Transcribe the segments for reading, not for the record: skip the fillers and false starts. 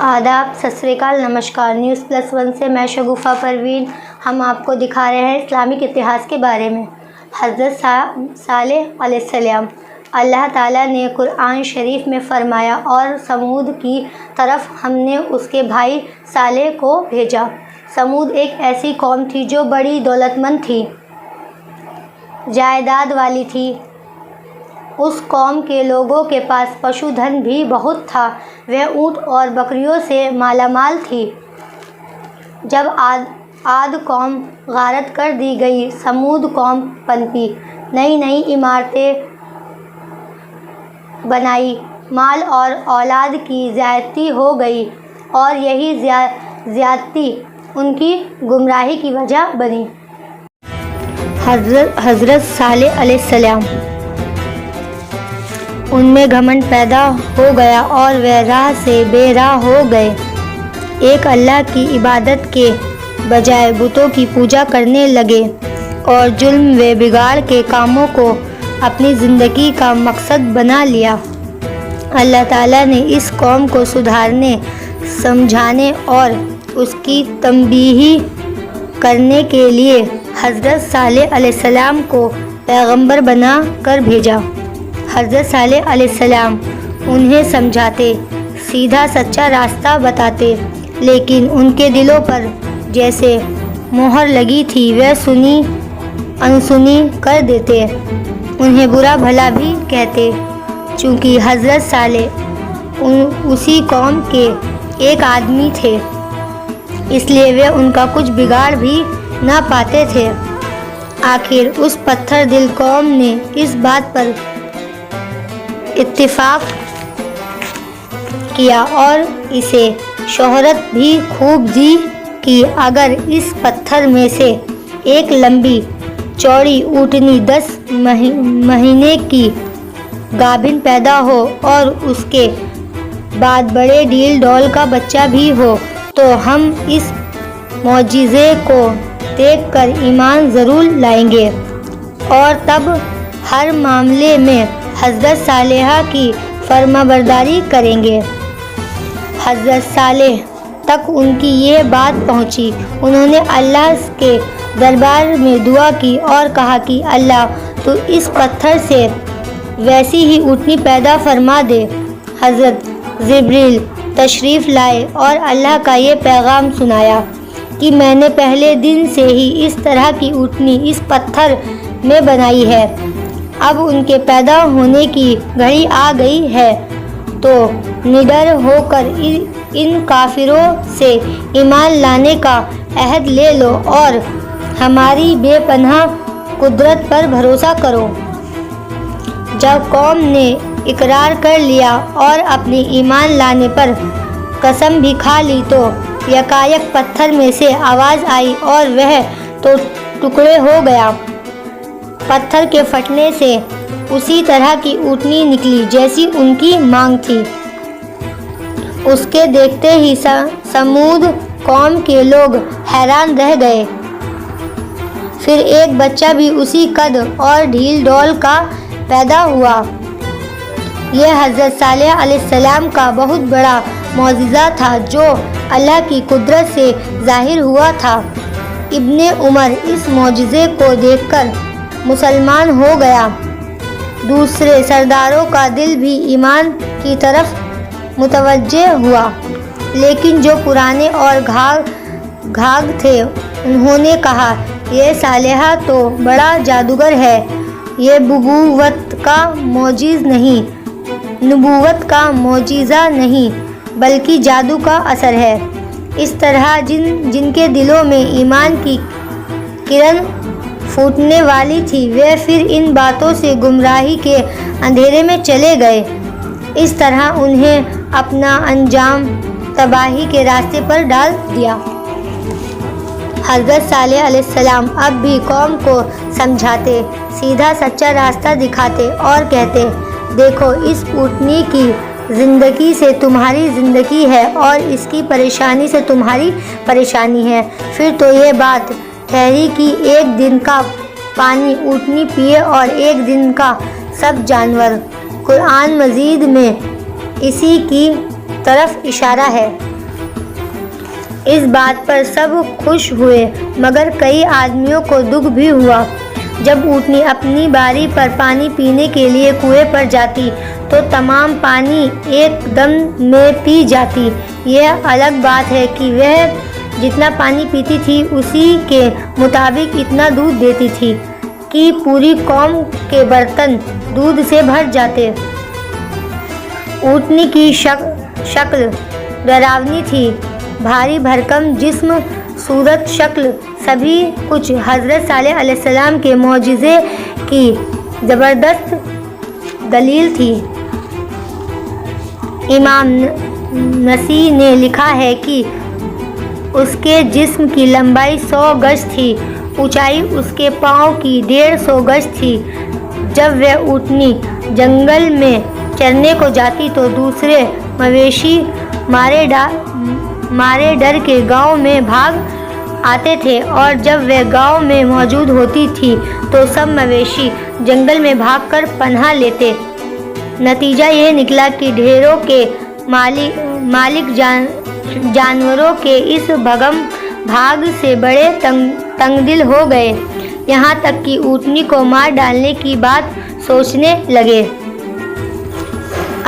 آداب، ست سری اکال، نمسکار۔ News plus one سے میں شگوفہ پروین۔ ہم آپ کو دکھا رہے ہیں اسلامک اتہاس کے بارے میں۔ حضرت صالح علیہ السلام، اللہ تعالیٰ نے قرآن شریف میں فرمایا، اور سمود کی طرف ہم نے اس کے بھائی صالح کو بھیجا۔ سمود ایک ایسی قوم تھی جو بڑی دولت مند تھی، جائیداد والی تھی۔ اس قوم کے لوگوں کے پاس پشو دھن بھی بہت تھا، وہ اونٹ اور بکریوں سے مالا مال تھی۔ جب عاد قوم غارت کر دی گئی، سمود قوم پنپی، نئی نئی عمارتیں بنائی، مال اور اولاد کی زیادتی ہو گئی، اور یہی زیادتی ان کی گمراہی کی وجہ بنی۔ حضرت صالح علیہ السلام، ان میں گھمنڈ پیدا ہو گیا اور وہ راہ سے بے راہ ہو گئے۔ ایک اللہ کی عبادت کے بجائے بتوں کی پوجا کرنے لگے، اور ظلم و بگاڑ کے کاموں کو اپنی زندگی کا مقصد بنا لیا۔ اللہ تعالیٰ نے اس قوم کو سدھارنے، سمجھانے اور اس کی تنبیہ کرنے کے لیے حضرت صالح علیہ السلام کو پیغمبر بنا کر بھیجا۔ حضرت صالح علیہ السلام انہیں سمجھاتے، سیدھا سچا راستہ بتاتے، لیکن ان کے دلوں پر جیسے مہر لگی تھی، وہ سنی انسنی کر دیتے، انہیں برا بھلا بھی کہتے۔ چونکہ حضرت صالح اسی قوم کے ایک آدمی تھے، اس لیے وہ ان کا کچھ بگاڑ بھی نہ پاتے تھے۔ آخر اس پتھر دل قوم نے اس بات پر اتفاق کیا اور اسے شہرت بھی خوب دی کہ اگر اس پتھر میں سے ایک لمبی چوڑی اونٹنی 10 مہینے کی گابھن پیدا ہو اور اس کے بعد بڑے ڈیل ڈول کا بچہ بھی ہو، تو ہم اس معجزے کو دیکھ کر ایمان ضرور لائیں گے، اور تب ہر معاملے میں حضرت صالحہ کی فرما برداری کریں گے۔ حضرت صالح تک ان کی یہ بات پہنچی۔ انہوں نے اللہ کے دربار میں دعا کی اور کہا کہ اللہ تو اس پتھر سے ویسی ہی اونٹنی پیدا فرما دے۔ حضرت جبریل تشریف لائے اور اللہ کا یہ پیغام سنایا کہ میں نے پہلے دن سے ہی اس طرح کی اونٹنی اس پتھر میں بنائی ہے، اب ان کے پیدا ہونے کی گھڑی آ گئی ہے، تو نڈر ہو کر ان کافروں سے ایمان لانے کا عہد لے لو اور ہماری بے پناہ قدرت پر بھروسہ کرو۔ جب قوم نے اقرار کر لیا اور اپنے ایمان لانے پر قسم بھی کھا لی، تو یکایک پتھر میں سے آواز آئی اور وہ تو ٹکڑے ہو گیا۔ پتھر کے پھٹنے سے اسی طرح کی اونٹنی نکلی جیسی ان کی مانگ تھی۔ اس کے دیکھتے ہی سمود قوم کے لوگ حیران رہ گئے۔ پھر ایک بچہ بھی اسی قد اور ڈھیل ڈول کا پیدا ہوا۔ یہ حضرت صالح علیہ السلام کا بہت بڑا معجزہ تھا جو اللہ کی قدرت سے ظاہر ہوا تھا۔ ابن عمر اس معجزے کو دیکھ کر مسلمان ہو گیا۔ دوسرے سرداروں کا دل بھی ایمان کی طرف متوجہ ہوا، لیکن جو پرانے اور گھاگ تھے انہوں نے کہا، یہ صالحہ تو بڑا جادوگر ہے، یہ نبوت کا معجزہ نہیں بلکہ جادو کا اثر ہے۔ اس طرح جن کے دلوں میں ایمان کی کرن پھوٹنے والی تھی، وہ پھر ان باتوں سے گمراہی کے اندھیرے میں چلے گئے۔ اس طرح انہیں اپنا انجام تباہی کے راستے پر ڈال دیا۔ حضرت صالح علیہ السلام اب بھی قوم کو سمجھاتے، سیدھا سچا راستہ دکھاتے اور کہتے، دیکھو اس اونٹنی کی زندگی سے تمہاری زندگی ہے اور اس کی پریشانی سے تمہاری پریشانی ہے۔ پھر تو یہ بات ٹھہری کہ ایک دن کا پانی اونٹنی پیے اور ایک دن کا سب جانور۔ قرآن مجید میں اسی کی طرف اشارہ ہے۔ اس بات پر سب خوش ہوئے، مگر کئی آدمیوں کو دکھ بھی ہوا۔ جب اونٹنی اپنی باری پر پانی پینے کے لیے کنویں پر جاتی تو تمام پانی ایک دم میں پی جاتی۔ یہ الگ بات ہے کہ وہ جتنا پانی پیتی تھی اسی کے مطابق اتنا دودھ دیتی تھی کہ پوری قوم کے برتن دودھ سے بھر جاتے۔ اونٹنی کی شکل ڈراؤنی تھی، بھاری بھرکم جسم، صورت، شکل، سبھی کچھ حضرت صالح علیہ السلام کے معجزے کی زبردست دلیل تھی۔ امام نسائی نے لکھا ہے کہ اس کے جسم کی لمبائی 100 گز تھی، اونچائی اس کے پاؤں کی 150 گز تھی۔ جب وہ اونٹنی جنگل میں چرنے کو جاتی تو دوسرے مویشی مارے ڈر کے گاؤں میں بھاگ آتے تھے، اور جب وہ گاؤں میں موجود ہوتی تھی تو سب مویشی جنگل میں بھاگ کر پناہ لیتے۔ نتیجہ یہ نکلا کہ ڈھیروں کے مالک جانوروں کے اس بھگم بھاگ سے بڑے تنگ دل ہو گئے، یہاں تک کہ اونٹنی کو مار ڈالنے کی بات سوچنے لگے۔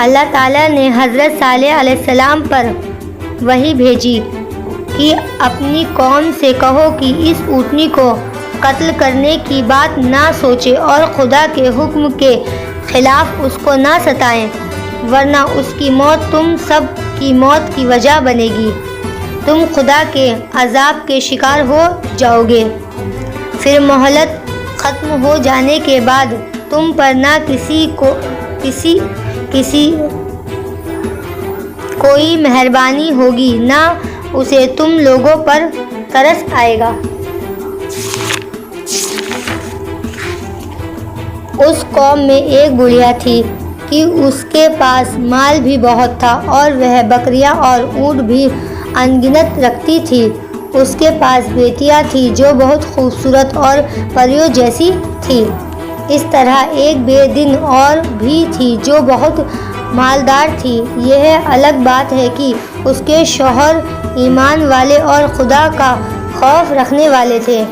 اللہ تعالیٰ نے حضرت صالح علیہ السلام پر وحی بھیجی کہ اپنی قوم سے کہو کہ اس اونٹنی کو قتل کرنے کی بات نہ سوچے اور خدا کے حکم کے خلاف اس کو نہ ستائیں، ورنہ اس کی موت تم سب کی موت کی وجہ بنے گی، تم خدا کے عذاب کے شکار ہو جاؤ گے۔ پھر مہلت ختم ہو جانے کے بعد تم پر نہ کوئی مہربانی ہوگی، نہ اسے تم لوگوں پر ترس آئے گا۔ اس قوم میں ایک بڑھیا تھی کہ اس کے پاس مال بھی بہت تھا اور وہ بکریاں اور اونٹ بھی انگنت رکھتی تھی۔ اس کے پاس بیٹیاں تھیں جو بہت خوبصورت اور پریوں جیسی تھی۔ اس طرح ایک بے دین اور بھی تھی جو بہت مالدار تھی۔ یہ الگ بات ہے کہ اس کے شوہر ایمان والے اور خدا کا خوف رکھنے والے تھے۔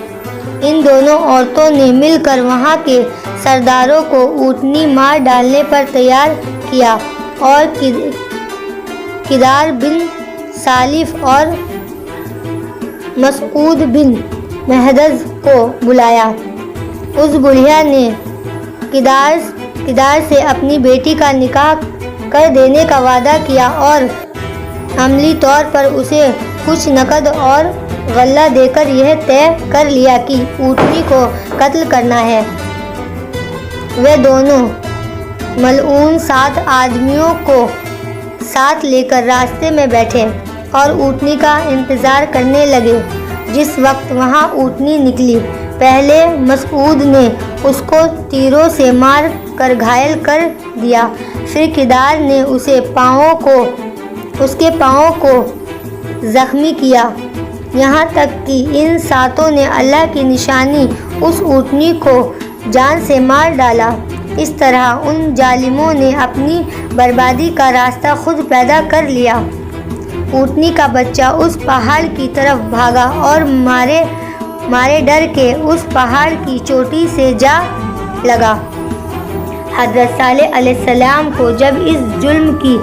ان دونوں عورتوں نے مل کر وہاں کے سرداروں کو اونٹنی مار ڈالنے پر تیار کیا اور کدار بن سالف اور مسعود بن محدث کو بلایا۔ اس بڑھیا نے کدار سے اپنی بیٹی کا نکاح کر دینے کا وعدہ کیا اور عملی طور پر اسے کچھ نقد اور غلہ دے کر یہ طے کر لیا کہ اونٹنی کو قتل کرنا ہے۔ وہ دونوں ملعون 7 آدمیوں کو ساتھ لے کر راستے میں بیٹھے اور اونٹنی کا انتظار کرنے لگے۔ جس وقت وہاں اونٹنی نکلی، پہلے مسعود نے اس کو تیروں سے مار کر گھائل کر دیا، پھر کدار نے اس کے پاؤں کو زخمی کیا، یہاں تک کہ ان 7 نے اللہ کی نشانی اس اونٹنی کو جان سے مار ڈالا۔ اس طرح ان ظالموں نے اپنی بربادی کا راستہ خود پیدا کر لیا۔ اونٹنی کا بچہ اس پہاڑ کی طرف بھاگا اور مارے ڈر کے اس پہاڑ کی چوٹی سے جا لگا۔ حضرت صالح علیہ السلام کو جب اس جرم کی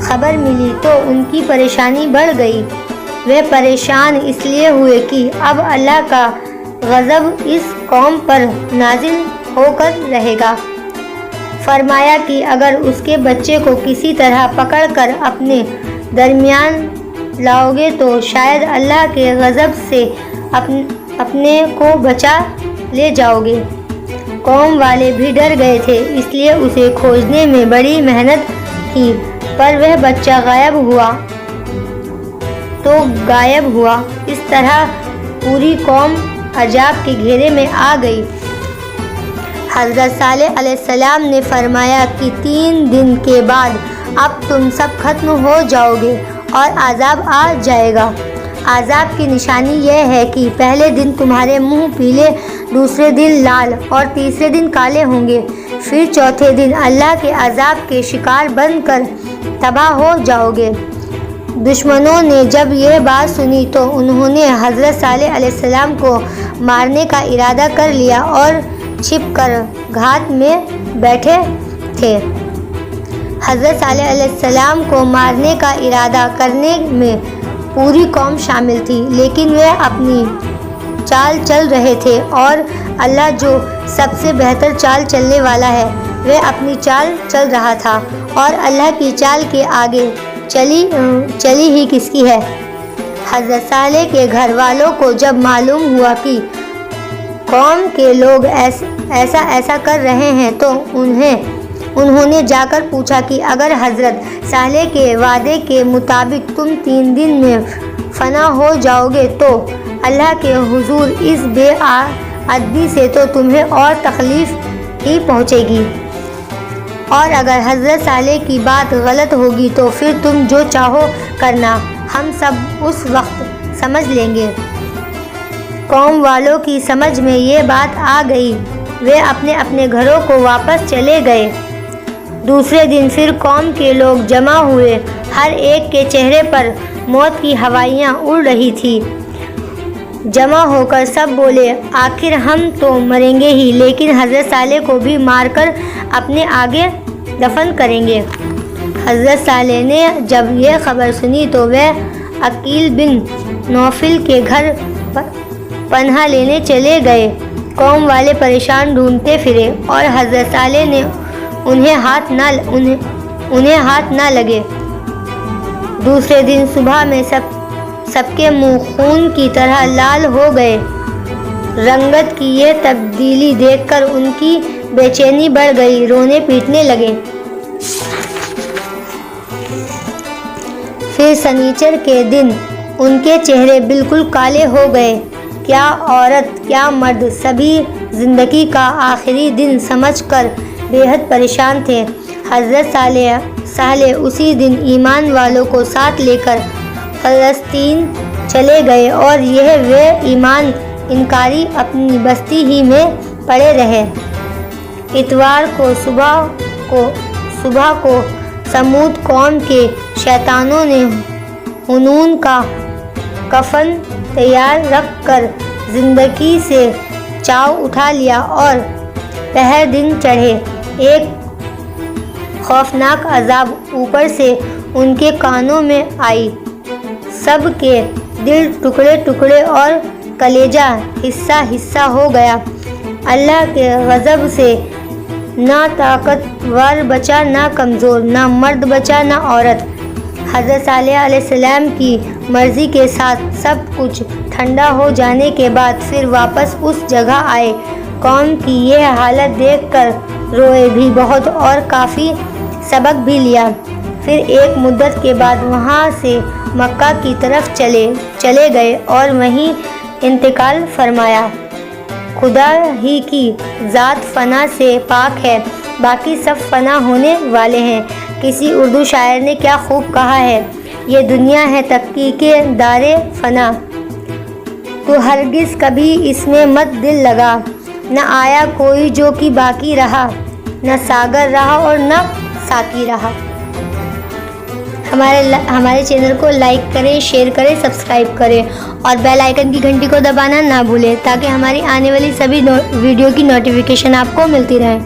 خبر ملی تو ان کی پریشانی بڑھ گئی۔ وہ پریشان اس لیے ہوئے کہ اب اللہ کا غضب اس قوم پر نازل ہو کر رہے گا۔ فرمایا کہ اگر اس کے بچے کو کسی طرح پکڑ کر اپنے درمیان لاؤ گے تو شاید اللہ کے غضب سے اپنے کو بچا لے جاؤ گے۔ قوم والے بھی ڈر گئے تھے، اس لیے اسے کھوجنے میں بڑی محنت کی، پر وہ بچہ غائب ہوا۔ اس طرح پوری قوم عذاب کے گھیرے میں آ گئی۔ حضرت صالح علیہ السلام نے فرمایا کہ 3 دن کے بعد اب تم سب ختم ہو جاؤ گے اور عذاب آ جائے گا۔ عذاب کی نشانی یہ ہے کہ پہلے دن تمہارے منہ پیلے، دوسرے دن لال اور تیسرے دن کالے ہوں گے، پھر چوتھے دن اللہ کے عذاب کے شکار بن کر تباہ ہو جاؤ گے۔ دشمنوں نے جب یہ بات سنی تو انہوں نے حضرت صالح علیہ السلام کو مارنے کا ارادہ کر لیا اور چھپ کر گھات میں بیٹھے تھے۔ حضرت صالح علیہ السلام کو مارنے کا ارادہ کرنے میں پوری قوم شامل تھی، لیکن وہ اپنی چال چل رہے تھے اور اللہ جو سب سے بہتر چال چلنے والا ہے وہ اپنی چال چل رہا تھا، اور اللہ کی چال کے آگے چلی ہی کس کی ہے۔ حضرت صالح کے گھر والوں کو جب معلوم ہوا کہ قوم کے لوگ ایسا کر رہے ہیں تو انہوں نے جا کر پوچھا کہ اگر حضرت صالح کے وعدے کے مطابق تم 3 دن میں فنا ہو جاؤ گے تو اللہ کے حضور اس بے ادبی سے تو تمہیں اور تکلیف ہی پہنچے گی، اور اگر حضرت صالح کی بات غلط ہوگی تو پھر تم جو چاہو کرنا، ہم سب اس وقت سمجھ لیں گے۔ قوم والوں کی سمجھ میں یہ بات آ گئی، وہ اپنے اپنے گھروں کو واپس چلے گئے۔ دوسرے دن پھر قوم کے لوگ جمع ہوئے، ہر ایک کے چہرے پر موت کی ہوائیاں اڑ رہی تھیں۔ جمع ہو کر سب بولے آخر ہم تو مریں گے ہی، لیکن حضرت صالح کو بھی مار کر اپنے آگے دفن کریں گے۔ حضرت صالح نے جب یہ خبر سنی تو وہ عقیل بن نوفل کے گھر پناہ لینے چلے گئے۔ قوم والے پریشان ڈھونڈتے پھرے اور حضرت صالح نے انہیں ہاتھ نہ لگے۔ دوسرے دن صبح میں سب کے منہ خون کی طرح لال ہو گئے۔ رنگت کی یہ تبدیلی دیکھ کر ان کی بے چینی بڑھ گئی، رونے پیٹنے لگے۔ پھر سنیچر کے دن ان کے چہرے بالکل کالے ہو گئے۔ کیا عورت کیا مرد سبھی زندگی کا آخری دن سمجھ کر بے حد پریشان تھے۔ حضرت صالح اسی دن ایمان والوں کو ساتھ لے کر فلسطین چلے گئے اور یہ وہ ایمان انکاری اپنی بستی ہی میں پڑے رہے۔ اتوار کو صبح کو سمود قوم کے شیطانوں نے ہنون کا کفن تیار رکھ کر زندگی سے چاو اٹھا لیا اور پہر دن چڑھے۔ ایک خوفناک عذاب اوپر سے ان کے کانوں میں آئی، سب کے دل ٹکڑے ٹکڑے اور کلیجہ حصہ حصہ ہو گیا۔ اللہ کے غضب سے نہ طاقتور بچا نہ کمزور، نہ مرد بچا نہ عورت۔ حضرت صالح علیہ السلام کی مرضی کے ساتھ سب کچھ ٹھنڈا ہو جانے کے بعد پھر واپس اس جگہ آئے۔ قوم کی یہ حالت دیکھ کر روئے بھی بہت اور کافی سبق بھی لیا۔ پھر ایک مدت کے بعد وہاں سے مکہ کی طرف چلے گئے اور وہیں انتقال فرمایا۔ خدا ہی کی ذات فنا سے پاک ہے، باقی سب فنا ہونے والے ہیں۔ کسی اردو شاعر نے کیا خوب کہا ہے، یہ دنیا ہے تحقیق دار فنا، تو ہرگز کبھی اس میں مت دل لگا۔ نہ آیا کوئی جو کہ باقی رہا، نہ ساگر رہا اور نہ ساقی رہا۔ ہمارے چینل کو لائک کریں، شیئر کریں، سبسکرائب کریں اور بیل آئیکن کی گھنٹی کو دبانا نہ بھولیں تاکہ ہماری آنے والی سبھی ویڈیو کی نوٹیفیکیشن آپ کو ملتی رہے۔